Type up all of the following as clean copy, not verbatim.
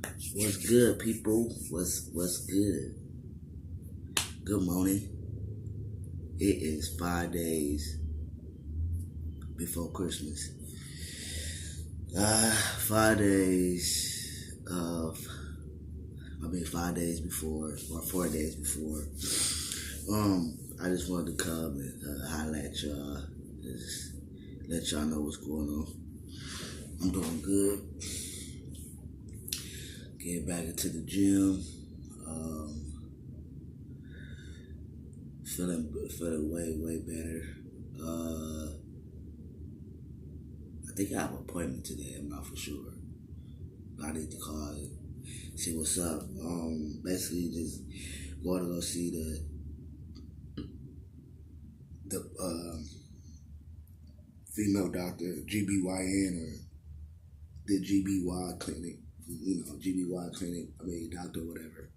What's good, people? What's good? Good morning. It is 5 days before Christmas. 5 days of, 5 days before, or 4 days before. I just wanted to come and holler at y'all, just let y'all know what's going on. I'm doing good. Getting back into the gym. Feeling way better. I think I have an appointment today. I'm not for sure. But I need to call and see what's up. Basically just going to go see the female doctor, GBYN, or the GBY clinic. GBY clinic. Doctor, whatever.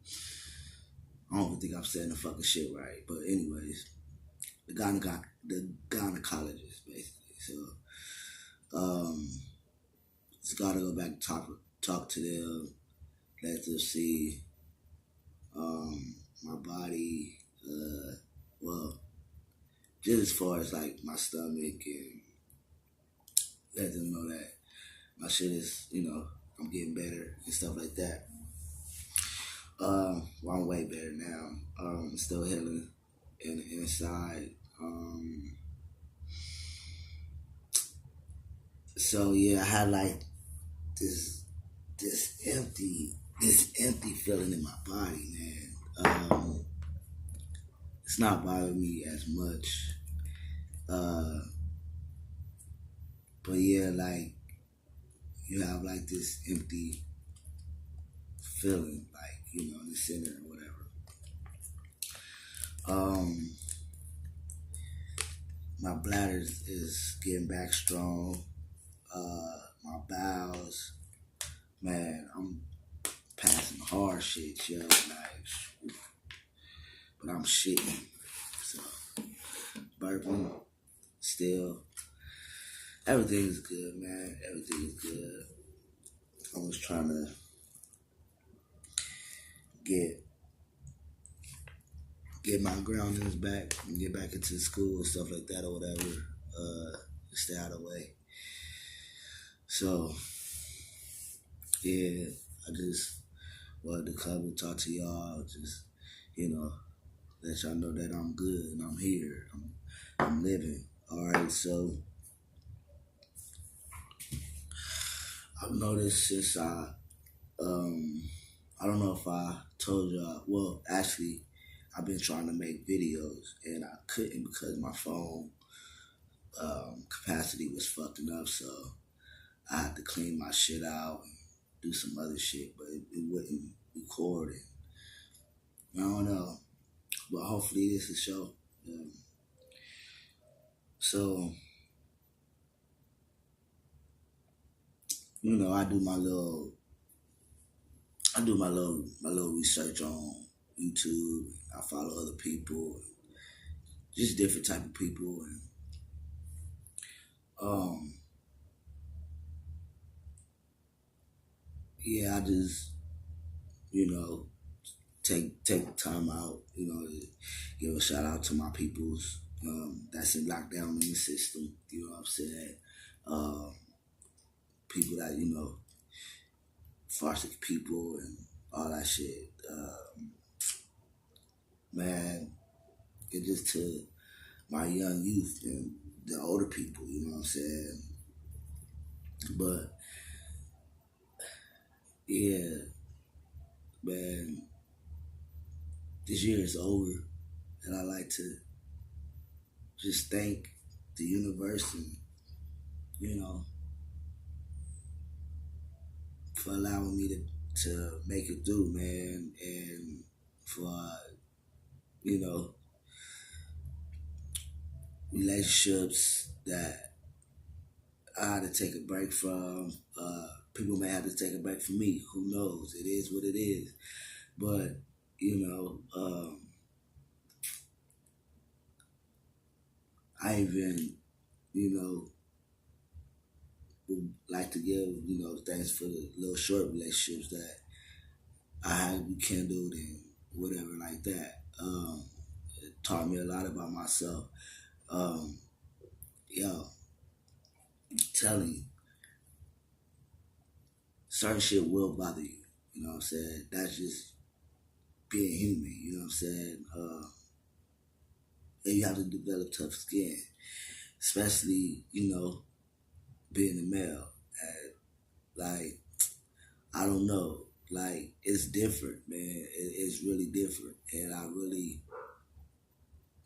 I don't even think I'm saying the fucking shit right. But anyways, the gynecologist, basically. So, just gotta go back and talk to them, let them see my body, well, just as far as like my stomach, and let them know that my shit is, I'm getting better and stuff like that. Well, I'm way better now. Still healing inside. So yeah, I had like this empty feeling in my body, man. It's not bothering me as much. But yeah, like you have like this empty feeling, like, in the center or whatever. My bladder is getting back strong. My bowels, man, I'm passing hard shit, yo. Like, but I'm shitting. So, burping, still. Everything's good, man. Everything is good. I was trying to get my groundings back and get back into school and stuff like that or whatever. Stay out of the way. So, yeah, I just wanted to come and talk to y'all. Just, let y'all know that I'm good and I'm here. I'm living. All right, so I've noticed since I don't know if I told y'all. Well, actually, I've been trying to make videos and I couldn't because my phone capacity was fucking up. So I had to clean my shit out and do some other shit, but it wouldn't record it. I don't know, but hopefully this will show. So, I do my little research on YouTube. I follow other people, just different type of people, and um, yeah, I just you know take time out, to give a shout out to my peoples that's in lockdown in the system. You know what I'm saying? Uh, People that foster people and all that shit. Man, it just to my young youth and the older people. You know what I'm saying? But yeah, man, this year is over, and I like to just thank the universe and you know for allowing me to make it through, man, and for you know relationships that I had to take a break from. People may have to take a break from me. Who knows? It is what it is. But I even would like to give thanks for the little short relationships that I had rekindled and whatever like that. It taught me a lot about myself. Um, yo, telling you, certain shit will bother you. You know what I'm saying? That's just being human. You know what I'm saying? And you have to develop tough skin, especially being a male. And, like, I don't know. Like, it's different, man. It's really different. And I really,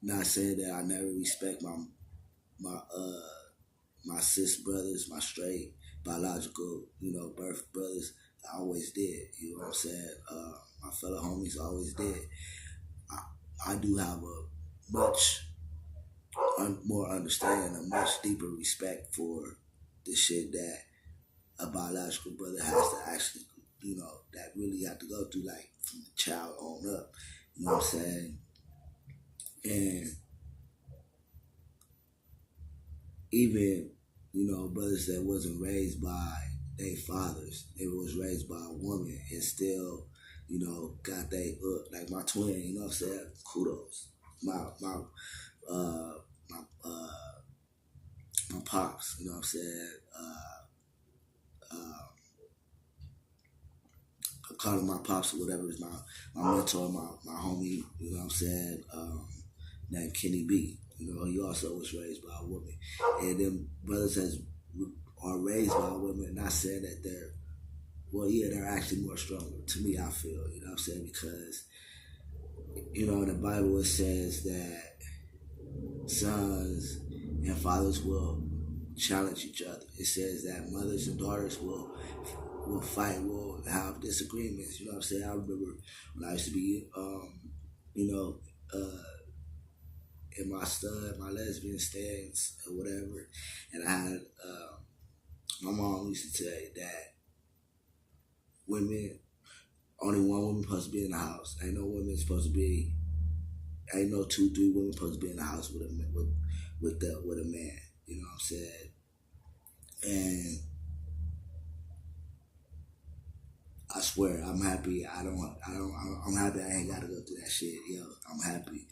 not saying that I never respect my my cis brothers, my straight biological, birth brothers. I always did. You know what I'm saying? My fellow homies always did. I do have a much more understanding, a much deeper respect for the shit that a biological brother has to actually, that really have to go through, like, from the child on up. You know what I'm saying? And even, brothers that wasn't raised by their fathers, they was raised by a woman and still, got they like my twin, you know what I'm saying? Kudos. Uh, my, my pops, you know what I'm saying? Uh, I call him my pops or whatever, is my mentor, my homie, you know what I'm saying? Named Kenny B. He also was raised by a woman. And them brothers are raised by a woman, not saying that they're actually more stronger. To me, I feel, you know what I'm saying? Because, in the Bible it says that sons and fathers will challenge each other. It says that mothers and daughters will fight, will have disagreements. You know what I'm saying? I remember when I used to be, in my lesbian stance or whatever, and I had, my mom used to say that only one woman supposed to be in the house. Ain't no 2, 3 women supposed to be in the house with a man. You know what I'm saying? And I swear, I'm happy. I'm happy I ain't got to go through that shit. Yo, I'm happy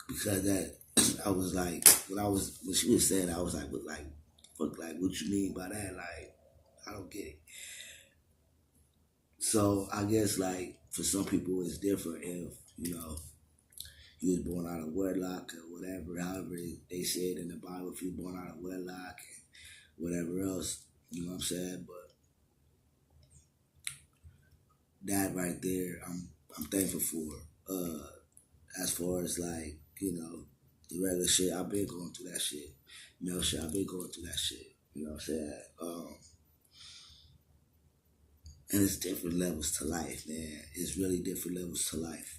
because that I was like, when she was saying that, I was like, fuck, like, what you mean by that? Like, I don't get it. So I guess, like, for some people it's different if, you was born out of wedlock or whatever, however they say it in the Bible, if you were born out of wedlock and whatever else, you know what I'm saying? But that right there, I'm thankful for. As far as, like, the regular shit, I've been going through that shit. Male shit, I've been going through that shit. You know what I'm saying? And it's different levels to life, man. It's really different levels to life.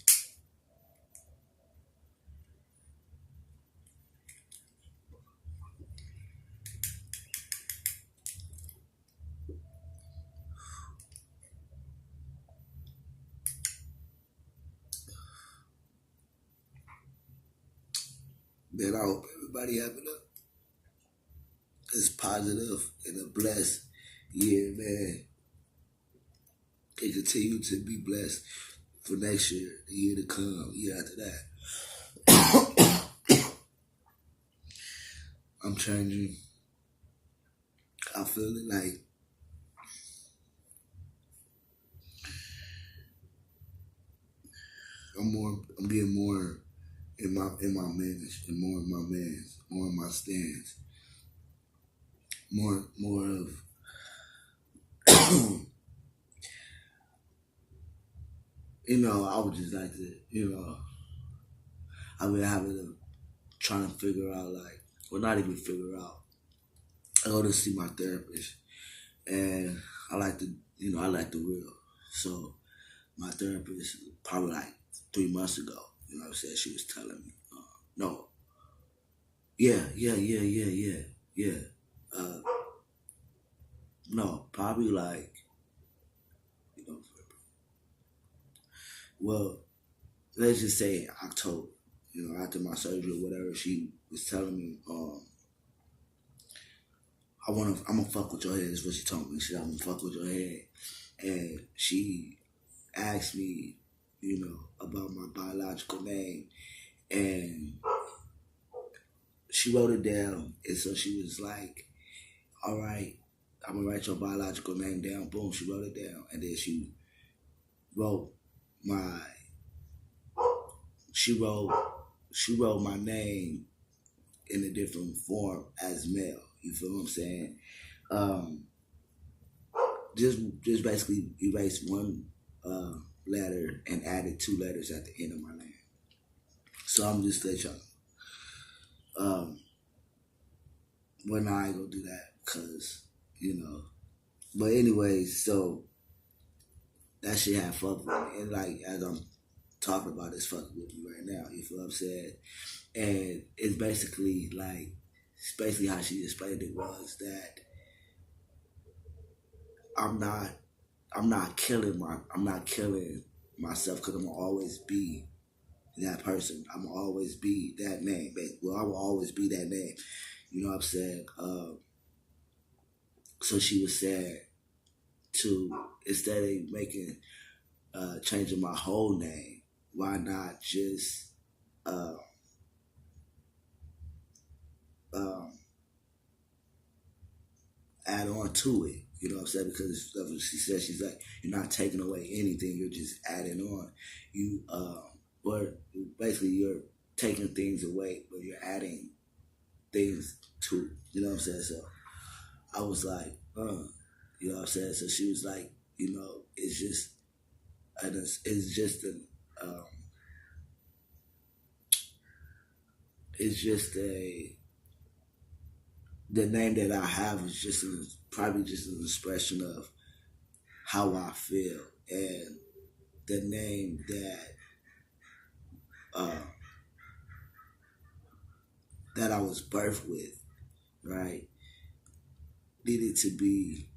Man, I hope everybody having this positive and a blessed year, man. And continue to be blessed for next year, the year to come, year after that. I'm changing. I feel it like I'm being more in my manage and more in my mans, more in my stance, more of I would just like to, I've been having to trying to figure out, like, well, not even figure out. I go to see my therapist, and I like the real. So my therapist, probably like 3 months ago, you know what I'm saying, she was telling me, no, yeah. Uh, no, probably like, you know, well, let's just say October, after my surgery or whatever, she was telling me, I'm gonna fuck with your head, is what she told me. She said, I'm gonna fuck with your head. And she asked me, about my biological name, and she wrote it down, and so she was like, "All right, I'm gonna write your biological name down." Boom, she wrote it down, and then wrote my she wrote she wrote my name in a different form as male. You feel what I'm saying? Um, just basically erased one letter and added two letters at the end of my name. So I'm just let y'all. Um, well, now I ain't gonna do that because you know. But anyways, so that shit had fucked with me, and like as I'm talking about, it's fucking with me right now. You feel what I'm saying? And it's basically how she explained it was that I'm not I'm not killing myself because I'm gonna always be that person. I'm gonna always be that name. Well, I will always be that name. You know what I'm saying? So she was saying to instead of making changing my whole name, why not just uh, um, add on to it? You know what I'm saying? Because that's what she said. She's like, you're not taking away anything. You're just adding on. You, but basically, you're taking things away, but you're adding things to it. You know what I'm saying? So I was like, you know what I'm saying? So she was like, it's just, it's just an, um, it's just the name that I have is just probably just an expression of how I feel, and the name uh, that I was birthed with, right, needed to be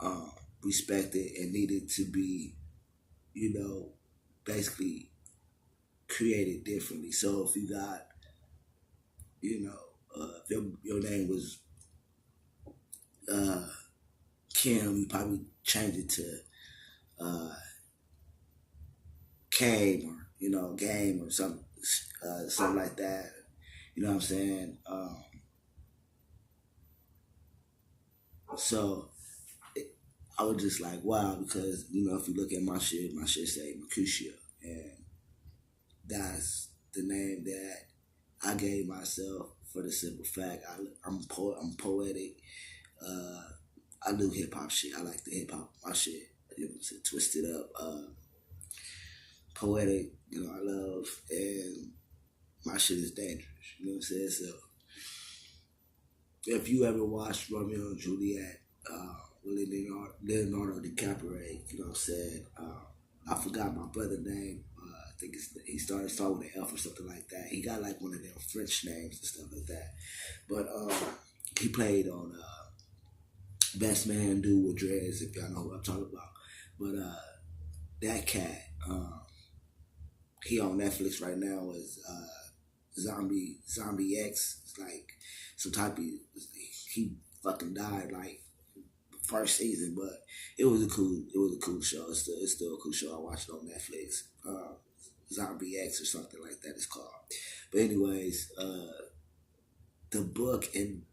uh, respected and needed to be, you know, basically created differently. So if you got, if your name was uh, Kim, you probably change it to uh, Came or Game or something like that. You know what I'm saying? So I was just like, wow, because if you look at my shit say Mercutio, and that's the name that I gave myself for the simple fact I'm poetic. Uh, I do hip hop shit. I like the hip hop my shit. Twisted up, poetic. I love, and my shit is dangerous. You know what I'm saying? So if you ever watched Romeo and Juliet, with Leonardo DiCaprio, you know what I'm saying? I forgot my brother's name. I think he started with an F or something like that. He got like one of them French names and stuff like that. But he played on Best Man Dude with Dreads, if y'all know what I'm talking about. But that cat, he on Netflix right now is Zombie X. It's like some type of he fucking died like first season, but it was a cool show. It's still a cool show. I watched it on Netflix. Zombie X or something like that it's called. But anyways, the book and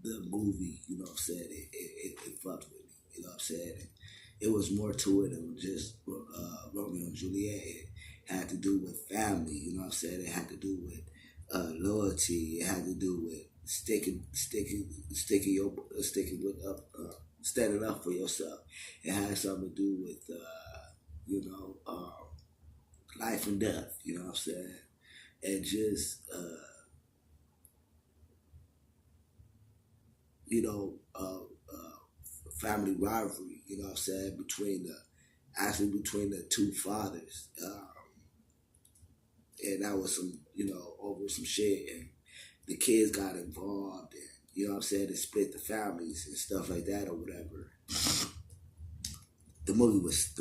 the movie, you know what I'm saying, it fucked with me. You know what I'm saying? It was more to it than just Romeo and Juliet. It had to do with family, you know what I'm saying? It had to do with loyalty. It had to do with standing up for yourself. It had something to do with life and death. You know what I'm saying? And just you know family rivalry. You know what I'm saying? Between the two fathers. And that was some over some shit, and the kids got involved, and you know what I'm saying, they split the families and stuff like that or whatever. The movie was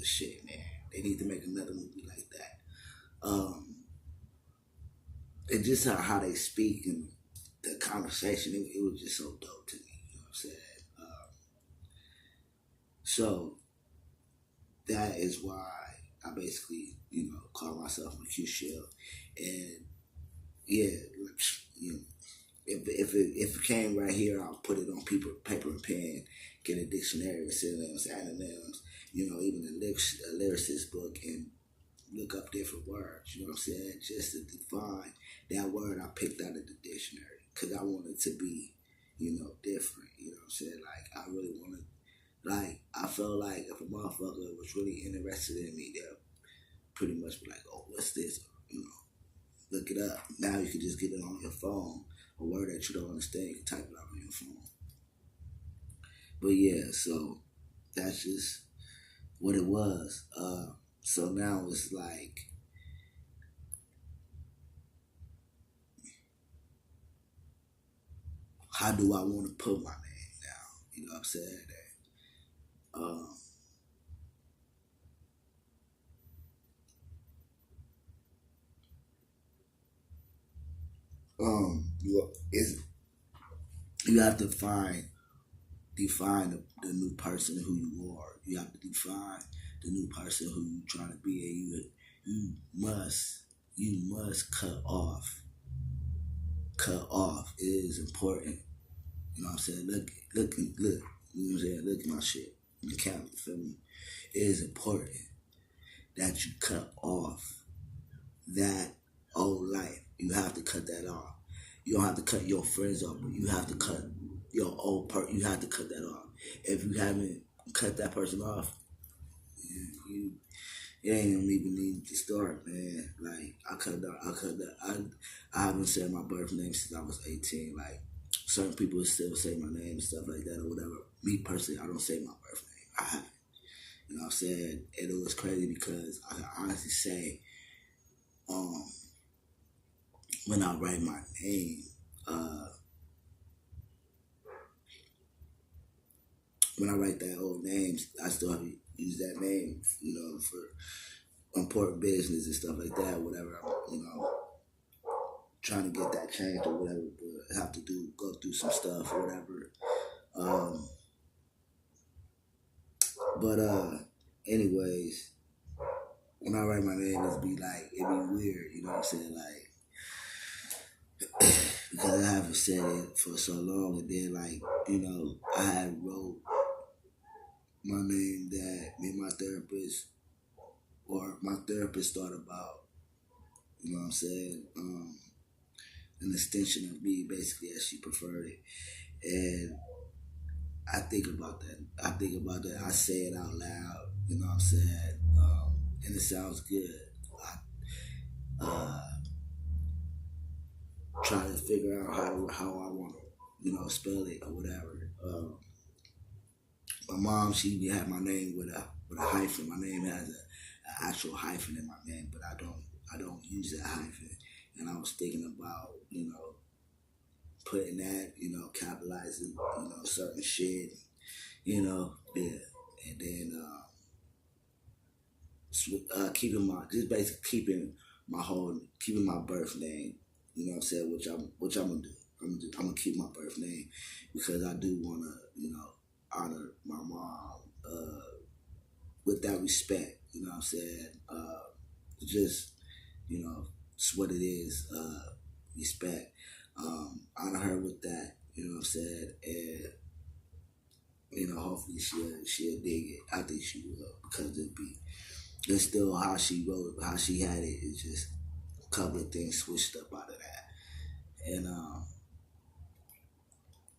a shit, man. They need to make another movie like that. And just how they speak and the conversation, it was just so dope to me. You know what I'm saying? So that is why I basically, call myself Mercutio. And yeah, you know, if it came right here, I'll put it on paper and pen, get a dictionary with synonyms, antonyms, even a lyricist book, and look up different words. You know what I'm saying? Just to define that word I picked out of the dictionary, because I want it to be, different. You know what I'm saying? Like, I really wanted, like, I felt like if a motherfucker was really interested in me, they'll pretty much be like, oh, what's this? Look it up. Now you can just get it on your phone. A word that you don't understand, you can type it out on your phone. But yeah, so that's just what it was. So now it's like, how do I want to put my name now? You know what I'm saying? Um, you have to define the new person who you are. You have to define the new person who you trying to be, and you must cut off. It is important. You know what I'm saying? Look. You know what I'm saying? Look at my shit in the camera. You feel me? It is important that you cut off that old life. You have to cut that off. You don't have to cut your friends off, but you have to cut your old You have to cut that off. If you haven't cut that person off, you it ain't even need to start, man. Like, I cut that. I haven't said my birth name since I was 18. Like, certain people still say my name and stuff like that or whatever. Me personally, I don't say my birth name. I haven't. You know what I'm saying? And it was crazy because I can honestly say, um, when I write my name, when I write that old name, I still have to use that name, for important business and stuff like that, whatever. Trying to get that changed or whatever, but I have to go through some stuff or whatever. Um, but anyways, when I write my name, it be weird, you know what I'm saying? Like, because I haven't said it for so long, and then I had wrote my name that me and my therapist thought about, you know what I'm saying? An extension of me, basically, as she preferred it. And I think about that. I say it out loud, you know what I'm saying? And it sounds good. I try to figure out how I want to, spell it or whatever. My mom, she had my name with a hyphen. My name has an actual hyphen in my name, but I don't use that hyphen. And I was thinking about, putting that, capitalizing, certain shit, yeah. And then keeping my birth name, you know what I'm saying, which I'm gonna do. I'm gonna keep my birth name because I do wanna, honor my mom with that respect, you know what I'm saying? Just, it's what it is, respect. Honor her with that, you know what I'm saying? And hopefully she'll dig it. I think she will, because it's still how she wrote, how she had it. It's just a couple of things switched up out of that. And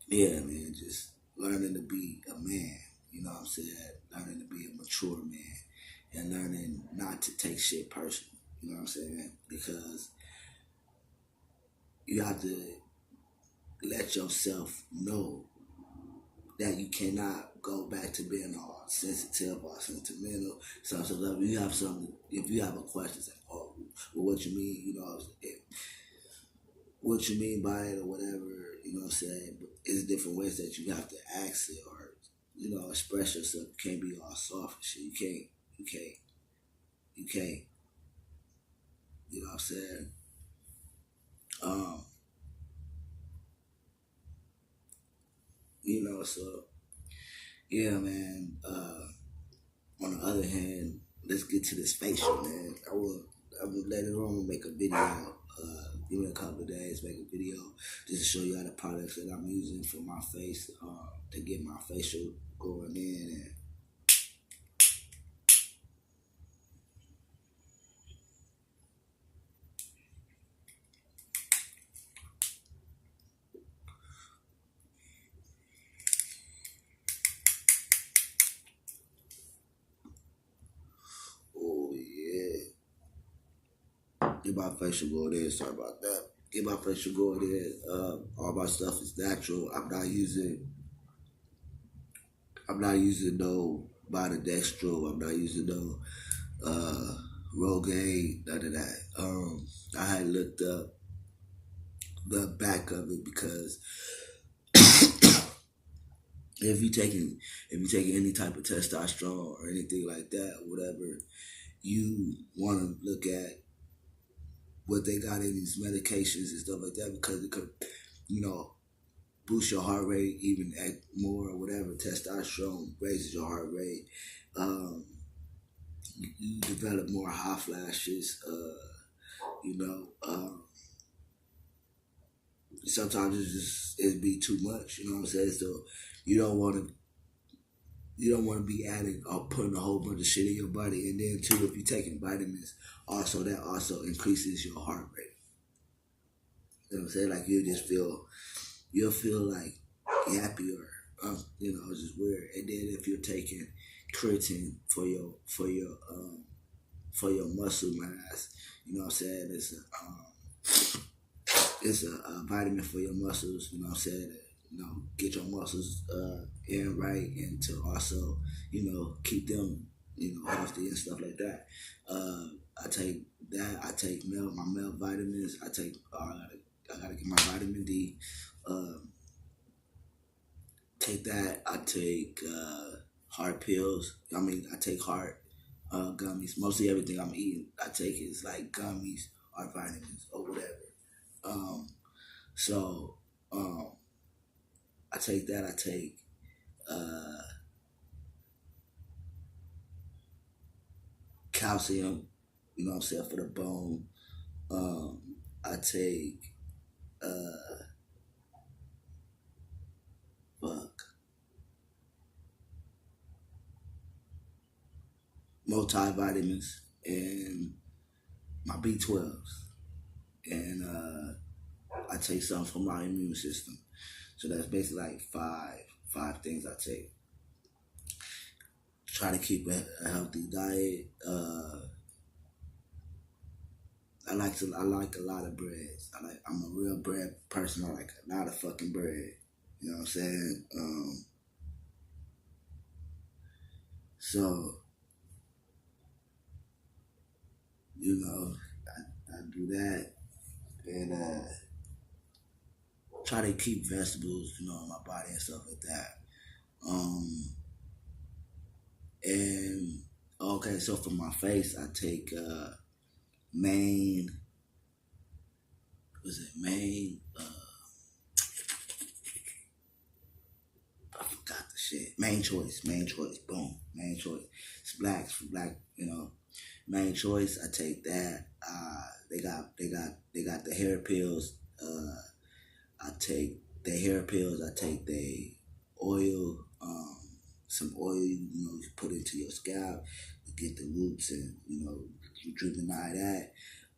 yeah, man, just learning to be a man. You know what I'm saying? Learning to be a mature man, and learning not to take shit personal. You know what I'm saying? Because you have to let yourself know that you cannot go back to being all sensitive or sentimental. So if you have if you have a question, it's like, oh, well, what you mean? What you mean by it or whatever. You know what I'm saying? But it's different ways that you have to ask it or express yourself. You can't be all soft and shit. You can't. You can't. You know what I'm saying? Um, so yeah, man. On the other hand, let's get to this facial, man. I will later on make a video. Give me a couple of days, make a video just to show you all the products that I'm using for my face to get my facial going in. And oh yeah, get my facial going in. Sorry about that. Get my facial going in. All my stuff is natural. I'm not using no Monodextro. I'm not using no Rogaine, none of that. I had looked up the back of it because if you taking any type of testosterone or anything like that, whatever, you want to look at what they got in these medications and stuff like that because it could, boost your heart rate even at more or whatever. Testosterone raises your heart rate. You develop more hot flashes. Sometimes it be too much. You know what I'm saying? So you don't want to be adding or putting a whole bunch of shit in your body. And then too, if you're taking vitamins, that also increases your heart rate. You know what I'm saying? Like you'll feel like yappy or it's just weird. And then if you're taking creatine for your muscle mass, you know what I'm saying? It's a vitamin for your muscles. You know what I'm saying? Get your muscles in right, and to also keep them healthy and stuff like that. I take that. I take my male vitamins. I gotta get my vitamin D. Take that. I take heart pills. I take heart gummies. Mostly everything I'm eating, I take is like gummies or vitamins or whatever. I take that. I take calcium. You know what I'm saying, for the bone. I take multivitamins and my B12s, and I take something for my immune system. So that's basically like five things I take. Try to keep a healthy diet. I like a lot of breads. I'm a real bread person. I like a lot of fucking bread. You know what I'm saying? So I do that, and try to keep vegetables, in my body and stuff like that. And okay, so for my face, I take Maine. Was it Maine? I forgot the shit. Main choice. Boom. Main choice. It's black. Main choice. I take that. They got the hair pills. I take the hair pills. I take the oil. Some oil you put into your scalp to get the roots and you rejuvenate that.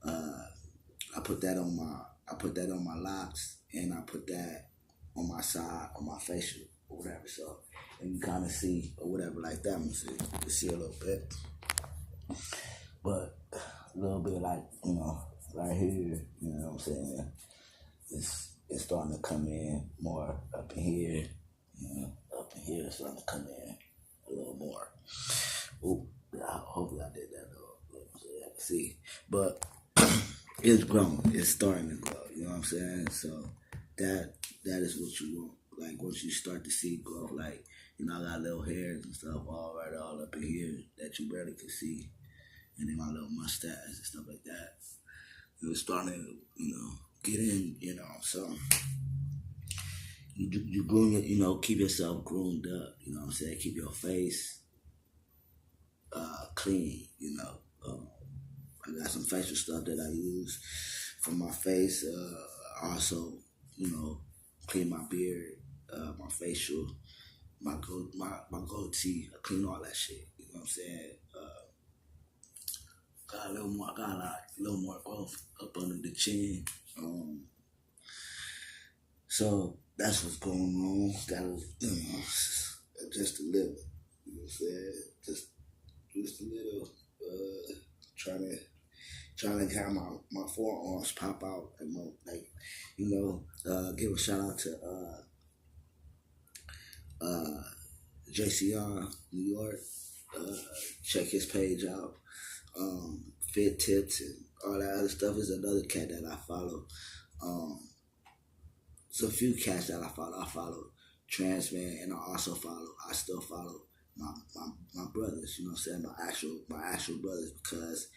I put that on my locks, and I put that on my side, on my facial or whatever. So, and you kind of see or whatever like that. You see a little bit, but a little bit like right here. You know what I'm saying? It's starting to come in more up in here. Up in here, it's starting to come in a little more. Ooh, hopefully I did that though. See, but it's growing. It's starting to grow. You know what I'm saying? So that is what you want. Like once you start to see growth, like I got little hairs and stuff all up in here that you barely can see, and then my little mustache and stuff like that. It was starting to get in. So you groom it. Keep yourself groomed up. You know what I'm saying? Keep your face clean, I got some facial stuff that I use for my face. Also, clean my beard, my facial, my goatee. I clean all that shit. You know what I'm saying? Got a little more growth up under the chin. So that's what's going on. Gotta, just a little. You know what I'm saying? Just a little. Trying to have my forearms pop out and give a shout out to JCR New York. Check his page out. Fit tips and all that other stuff is another cat that I follow. It's a few cats that I follow. I follow Trans Man, and I still follow my brothers. You know what I'm saying? My actual brothers, because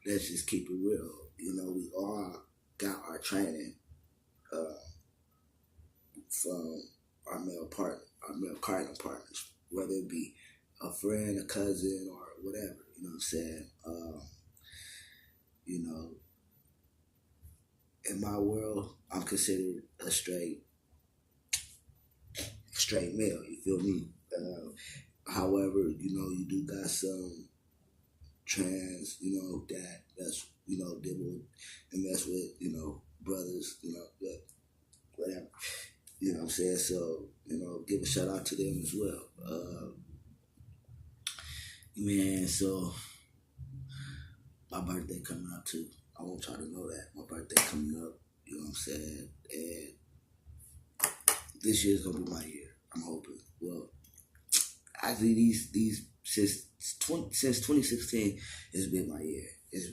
let's just keep it real. We all got our training from our male partners, whether it be a friend, a cousin, or whatever. You know what I'm saying? In my world, I'm considered a straight male. You feel me? However, you do got some trans, that's deal with and mess with, brothers, but whatever. You know what I'm saying? So, give a shout out to them as well. Man, so my birthday coming up too. I want y'all to know that. My birthday coming up, you know what I'm saying? And this year's gonna be my year. I'm hoping. Well, actually these since 2016 it's been my year. This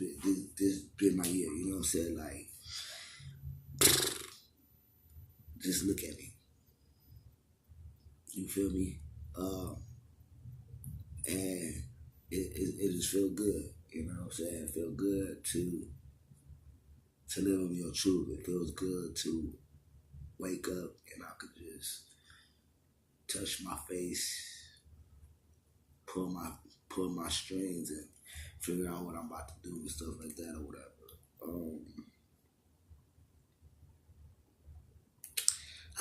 been my year, you know what I'm saying? Like, just look at me. You feel me? And it just feel good, you know what I'm saying? It feel good to live in your truth. It feels good to wake up and I could just touch my face, pull my strings and figure out what I'm about to do and stuff like that or whatever.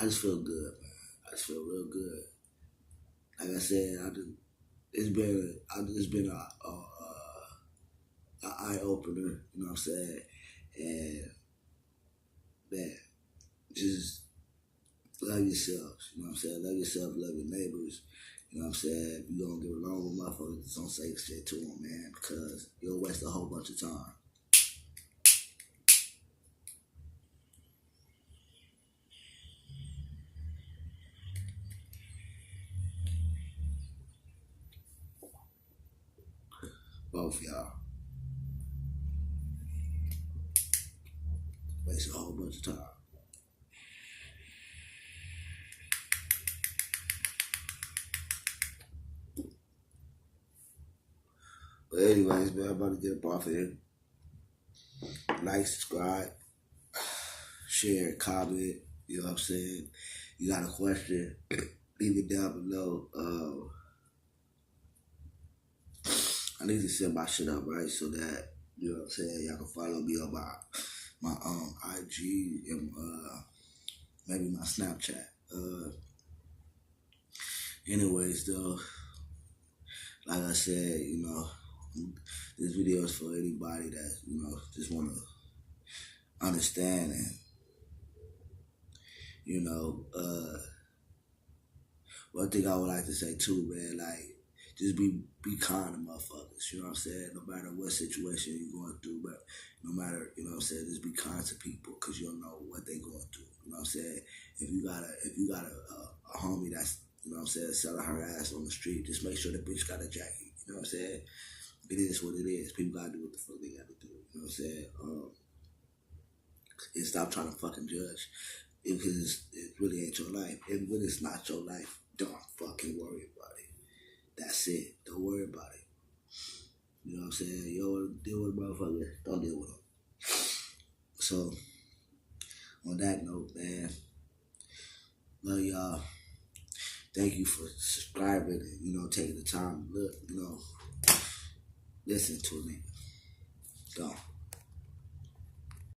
I just feel good, man. I just feel real good. Like I said, it's been a eye opener, you know what I'm saying? And man, just love yourselves, you know what I'm saying? Love yourself, love your neighbors, you know what I'm saying? If you don't get along with motherfuckers, just don't say shit to them, man, because you'll waste a whole bunch of time. Both y'all. Waste a whole bunch of time. But anyways, man, I'm about to get up off here. Like, subscribe, share, comment, you know what I'm saying? You got a question, leave it down below. I need to set my shit up right so that, you know what I'm saying, y'all can follow me on my IG and maybe my Snapchat. Anyways though, like I said, this video is for anybody that, just wanna understand and one thing I would like to say too, man, like, just be kind to motherfuckers, you know what I'm saying? No matter what situation you're going through, but no matter, you know what I'm saying, just be kind to people because you don't know what they going through, you know what I'm saying? If you got a homie that's, you know what I'm saying, selling her ass on the street, just make sure the bitch got a jacket, you know what I'm saying? It is what it is. People gotta do what the fuck they gotta do, you know what I'm saying? And stop trying to fucking judge because it really ain't your life. And when it's not your life, don't fucking worry about it. That's it. Don't worry about it. You know what I'm saying? You don't want to deal with motherfuckers, don't deal with them. So, on that note, man, love y'all. Thank you for subscribing and, taking the time to look, Listen to me. Go.